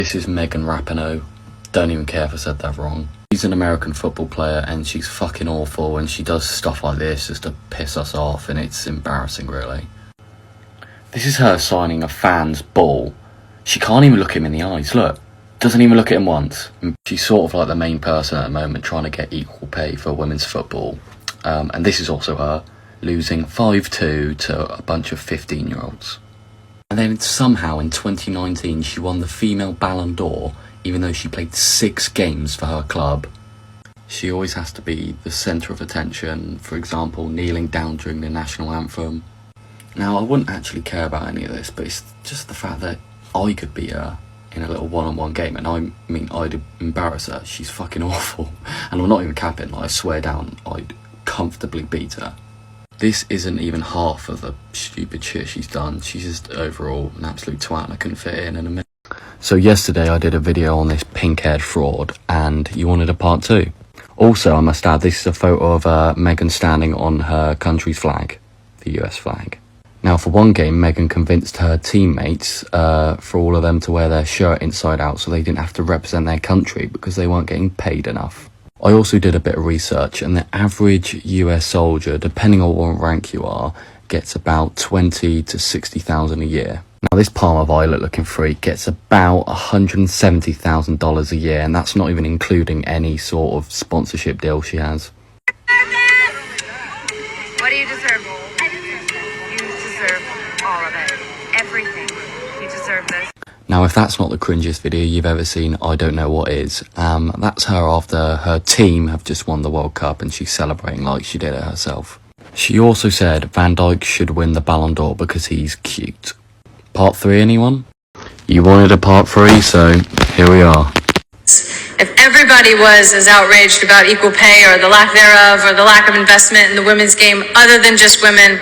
This is Megan Rapinoe. Don't even care if I said that wrong. She's an American football player and she's fucking awful, and she does stuff like this just to piss us off, and it's embarrassing, really. This is her signing a fan's ball. She can't even look him in the eyes, look. Doesn't even look at him once. She's sort of like the main person at the moment trying to get equal pay for women's football. And this is also her losing 5-2 to a bunch of 15-year-olds. And then somehow in 2019 she won the female Ballon d'Or, even though she played 6 games for her club. She always has to be the centre of attention, for example, kneeling down during the national anthem. Now, I wouldn't actually care about any of this, but it's just the fact that I could be her in a little one-on-one game, and I mean, I'd embarrass her. She's fucking awful. And I'm not even capping, like, I swear down, I'd comfortably beat her. This isn't even half of the stupid shit she's done. She's just overall an absolute twat, and I couldn't fit it in a minute. So yesterday I did a video on this pink-haired fraud, and you wanted a part 2. Also, I must add, this is a photo of Megan standing on her country's flag, the US flag. Now, for one game, Megan convinced her teammates for all of them to wear their shirt inside out so they didn't have to represent their country because they weren't getting paid enough. I also did a bit of research, and the average US soldier, depending on what rank you are, gets about $20,000 to $60,000 a year. Now, this Palmer Violet looking freak gets about $170,000 a year, and that's not even including any sort of sponsorship deal she has. What do you deserve? You deserve all of it. Everything. You deserve this. Now, if that's not the cringiest video you've ever seen, I don't know what is. That's her after her team have just won the World Cup and she's celebrating like she did it herself. She also said Van Dijk should win the Ballon d'Or because he's cute. Part 3, anyone? You wanted a part 3, so here we are. If everybody was as outraged about equal pay or the lack thereof or the lack of investment in the women's game other than just women,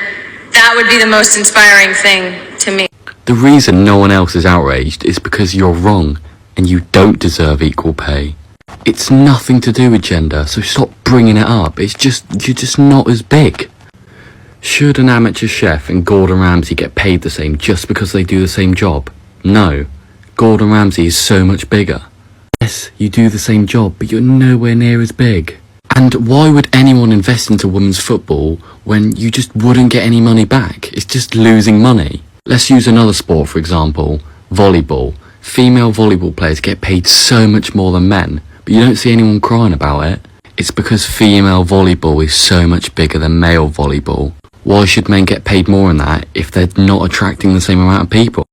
that would be the most inspiring thing to me. The reason no one else is outraged is because you're wrong and you don't deserve equal pay. It's nothing to do with gender, so stop bringing it up. It's just, you're just not as big. Should an amateur chef and Gordon Ramsay get paid the same just because they do the same job? No. Gordon Ramsay is so much bigger. Yes, you do the same job, but you're nowhere near as big. And why would anyone invest into women's football when you just wouldn't get any money back? It's just losing money. Let's use another sport, for example, volleyball. Female volleyball players get paid so much more than men, but you don't see anyone crying about it. It's because female volleyball is so much bigger than male volleyball. Why should men get paid more than that if they're not attracting the same amount of people?